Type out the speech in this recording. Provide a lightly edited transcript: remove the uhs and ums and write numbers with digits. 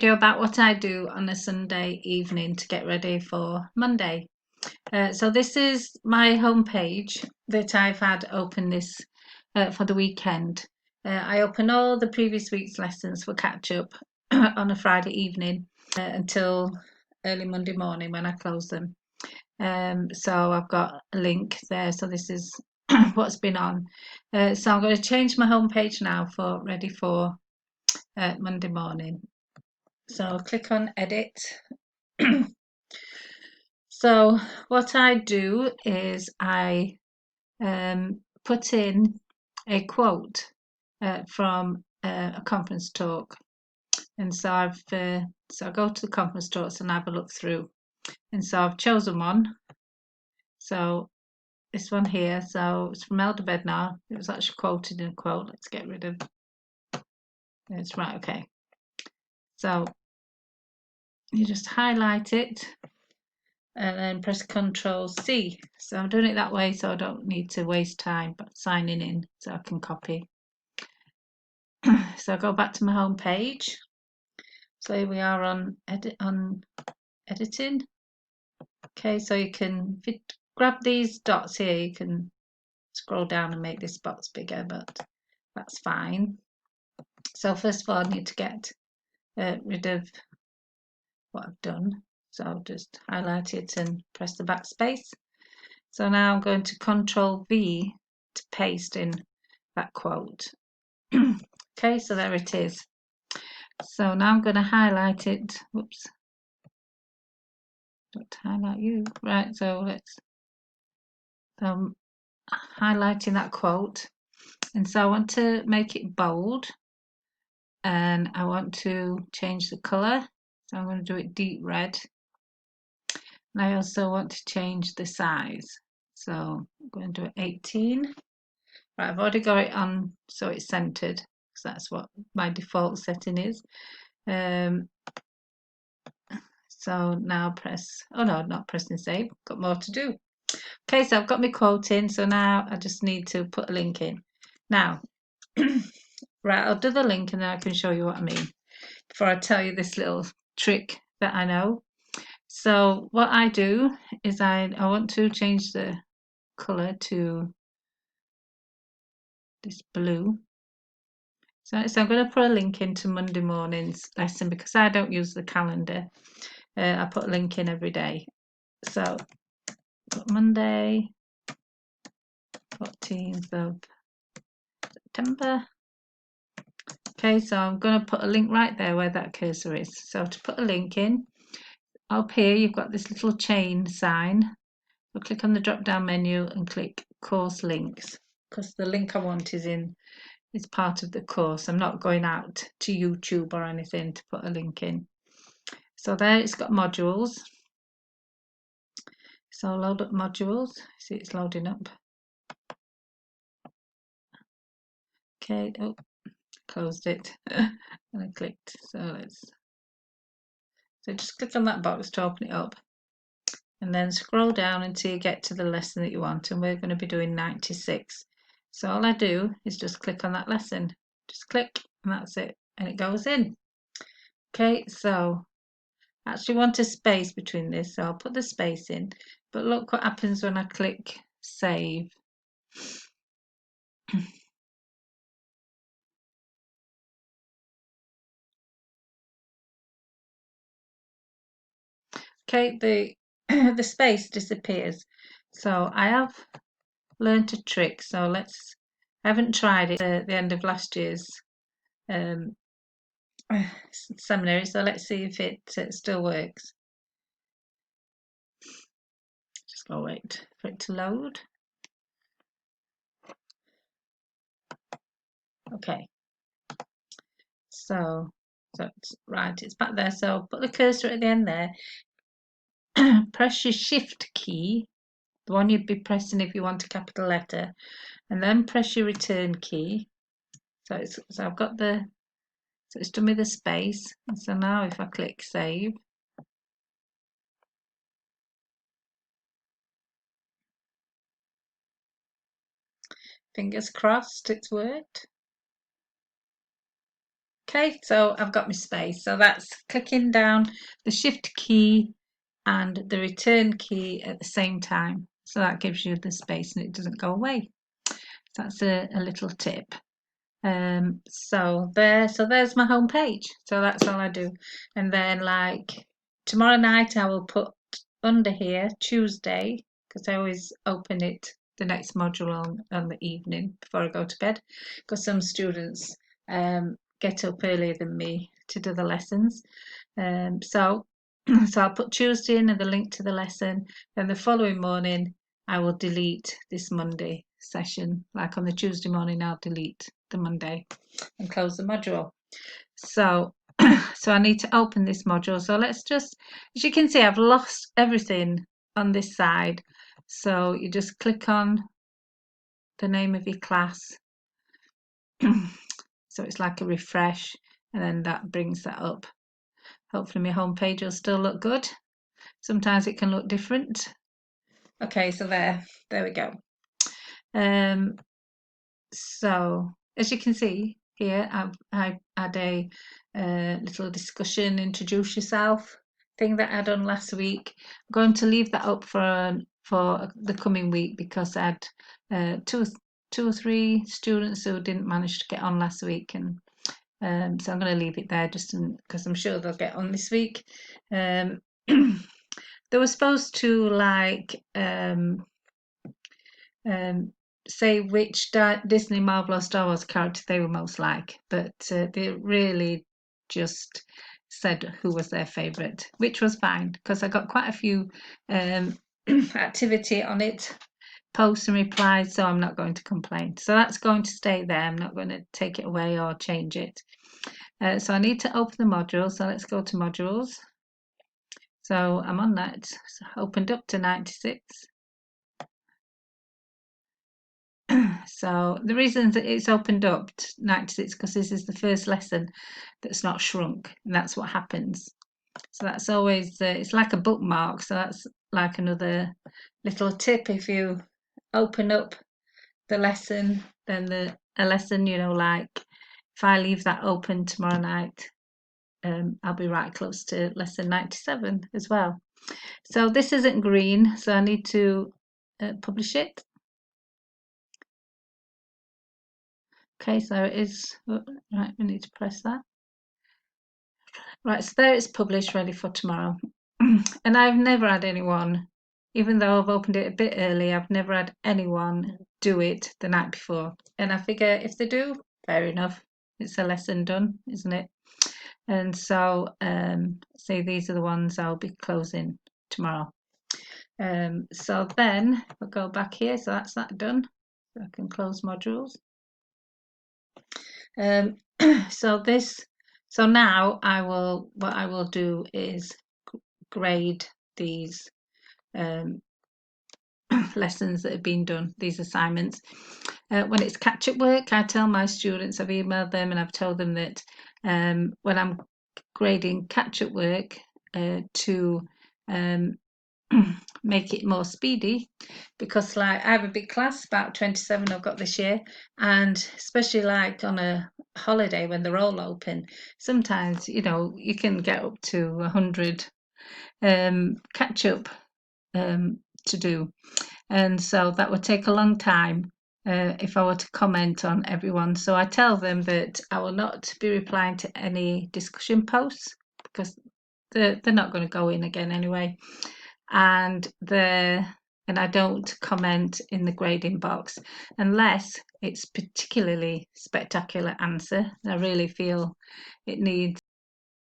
video about what I do on a Sunday evening to get ready for Monday. So this is my homepage that I've had open this for the weekend. I open all the previous week's lessons for catch up on a Friday evening until early Monday morning when I close them. So I've got a link there. So this is what's been on. So I'm going to change my homepage now for ready for Monday morning. So I'll click on edit. So what I do is I put in a quote from a conference talk, and so I go to the conference talks and have a look through, and so I've chosen one. So this one here, so it's from Elder Bednar. It was actually quoted in a quote. Let's get rid of it's right. Okay, so you just highlight it and then press Control C. So I'm doing it that way so I don't need to waste time signing in, so I can copy. So I go back to my home page. So here we are on editing. Okay, so you can, if you grab these dots here, you can scroll down and make this box bigger, but that's fine. So first of all, I need to get rid of what I've done. So I'll just highlight it and press the backspace. So now I'm going to Control V to paste in that quote. Okay, so there it is. So now I'm going to highlight it. Whoops. Don't highlight you. Right, so I'm highlighting that quote. And so I want to make it bold. And I want to change the colour. So I'm going to do it deep red. And I also want to change the size. So I'm going to do it 18. Right, I've already got it on so it's centered, because that's what my default setting is. So now press, oh no, not pressing save, got more to do. Okay, so I've got my quote in, so now I just need to put a link in. Now, right, I'll do the link and then I can show you what I mean before I tell you this little trick that I know. So what I do is I want to change the colour to this blue. So I'm going to put a link into Monday morning's lesson because I don't use the calendar. I put a link in every day. So Monday, 14th of September. Okay, so I'm going to put a link right there where that cursor is. So to put a link in, up here you've got this little chain sign. So click on the drop down menu and click course links, because the link I want is part of the course. I'm not going out to YouTube or anything to put a link in. So there it's got modules. So load up modules. See, it's loading up. Okay, oh, closed it and I clicked. So just click on that box to open it up and then scroll down until you get to the lesson that you want, and we're going to be doing 96. So all I do is just click on that lesson, just click, and that's it, and it goes in. Okay, so I actually want a space between this, so I'll put the space in, but look what happens when I click save. Okay, the space disappears. So I have learned a trick. So I haven't tried it at the end of last year's seminary. So let's see if it still works. Just go wait for it to load. Okay. So it's right. It's back there. So put the cursor at the end there. Press your Shift key, the one you'd be pressing if you want a capital letter, and then press your Return key. So I've got so it's done with the space. And so now if I click Save, fingers crossed it's worked. Okay, so I've got my space. So that's clicking down the shift key and the return key at the same time. So that gives you the space and it doesn't go away. So that's a little tip. So there's my home page. So that's all I do. And then like tomorrow night I will put under here Tuesday, because I always open it the next module on the evening before I go to bed, because some students get up earlier than me to do the lessons. So I'll put Tuesday in and the link to the lesson. Then the following morning I will delete this Monday session. Like on the Tuesday morning, I'll delete the Monday and close the module. So I need to open this module. So let's just, as you can see, I've lost everything on this side. So you just click on the name of your class. So it's like a refresh, and then that brings that up. Hopefully my home page will still look good. Sometimes it can look different. Okay, so there we go. So as you can see here, I had a little discussion, introduce yourself thing that I done last week. I'm going to leave that up for the coming week, because I had two or three students who didn't manage to get on last week, and so I'm going to leave it there just because I'm sure they'll get on this week. They were supposed to like say which Disney, Marvel or Star Wars character they were most like, but they really just said who was their favourite, which was fine because I got quite a few activity on it, posts and replies, so I'm not going to complain. So that's going to stay there. I'm not going to take it away or change it. So I need to open the module, so let's go to modules. So I'm on that, so opened up to 96. So the reason that it's opened up to 96 because this is the first lesson that's not shrunk, and that's what happens. So that's always it's like a bookmark. So that's like another little tip. If you open up the lesson, then a lesson, you know, like if I leave that open tomorrow night, I'll be right close to lesson 97 as well. So this isn't green, so I need to publish it. Okay, so it is, right, we need to press that. Right, so there it's published, ready for tomorrow. And I've never had anyone, even though I've opened it a bit early, I've never had anyone do it the night before. And I figure if they do, fair enough. It's a lesson done, isn't it? And so, say these are the ones I'll be closing tomorrow. So then we'll go back here. So that's that done. So I can close modules. So now what I will do is grade these lessons that have been done, these assignments. When it's catch-up work, I tell my students, I've emailed them and I've told them that when I'm grading catch-up work to make it more speedy, because like I have a big class, about 27 I've got this year, and especially like on a holiday when they're all open, sometimes you know you can get up to 100 catch up to do, and so that would take a long time if I were to comment on everyone. So I tell them that I will not be replying to any discussion posts because they're not going to go in again anyway, and I don't comment in the grading box unless it's particularly spectacular answer. I really feel it needs